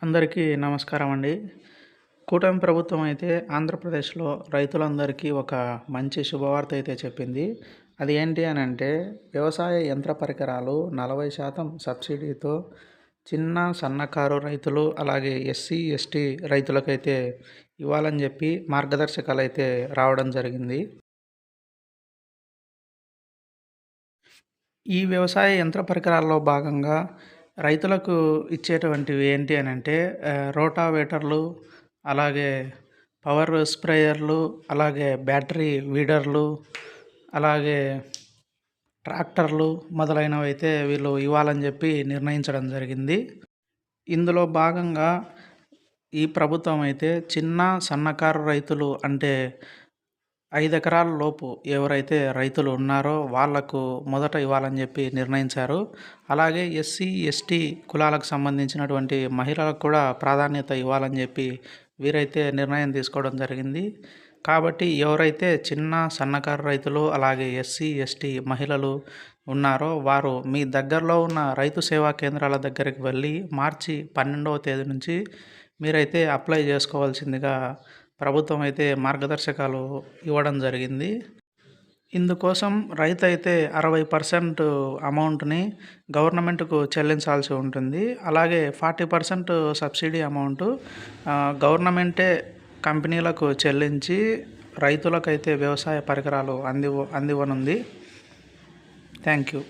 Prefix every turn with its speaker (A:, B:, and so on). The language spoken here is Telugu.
A: అందరికీ నమస్కారం అండి. కూటమి ప్రభుత్వం అయితే ఆంధ్రప్రదేశ్‌లో రైతులందరికీ ఒక మంచి శుభవార్త అయితే చెప్పింది. అది ఏంటి అనంటే వ్యవసాయ యంత్ర పరికరాలు 40% సబ్సిడీతో చిన్న, సన్నకారు రైతులు అలాగే ఎస్సీ, ఎస్టీ రైతులకైతే ఇవ్వాలని చెప్పి మార్గదర్శకాలైతే రావడం జరిగింది. ఈ వ్యవసాయ యంత్ర పరికరాల్లో భాగంగా రైతులకు ఇచ్చేటువంటివి ఏంటి అనంటే రోటావేటర్లు, అలాగే పవర్ స్ప్రేయర్లు, అలాగే బ్యాటరీ వీడర్లు, అలాగే ట్రాక్టర్లు మొదలైనవైతే వీళ్ళు ఇవ్వాలని చెప్పి నిర్ణయించడం జరిగింది. ఇందులో భాగంగా ఈ ప్రభుత్వం అయితే చిన్న, సన్నకారు రైతులు అంటే 5 ఎకరాల లోపు ఎవరైతే రైతులు ఉన్నారో వాళ్లకు మొదట ఇవ్వాలని చెప్పి నిర్ణయించారు. అలాగే ఎస్సీ, ఎస్టీ కులాలకు సంబంధించినటువంటి మహిళలకు కూడా ప్రాధాన్యత ఇవ్వాలని చెప్పి వీరైతే నిర్ణయం తీసుకోవడం జరిగింది. కాబట్టి ఎవరైతే చిన్న, సన్నకారు రైతులు అలాగే ఎస్సీ, ఎస్టీ మహిళలు ఉన్నారో వారు మీ దగ్గరలో ఉన్న రైతు సేవా కేంద్రాల దగ్గరికి వెళ్ళి మార్చి 12వ తేదీ నుంచి మీరైతే అప్లై చేసుకోవాల్సిందిగా ప్రభుత్వం అయితే మార్గదర్శకాలు ఇవ్వడం జరిగింది. ఇందుకోసం రైతు అయితే 60% అమౌంట్‌ని గవర్నమెంట్‌కు చెల్లించాల్సి ఉంటుంది. అలాగే 40% సబ్సిడీ అమౌంటు గవర్నమెంటే కంపెనీలకు చెల్లించి రైతులకైతే వ్యవసాయ పరికరాలు అందివ్వనుంది. Thank you.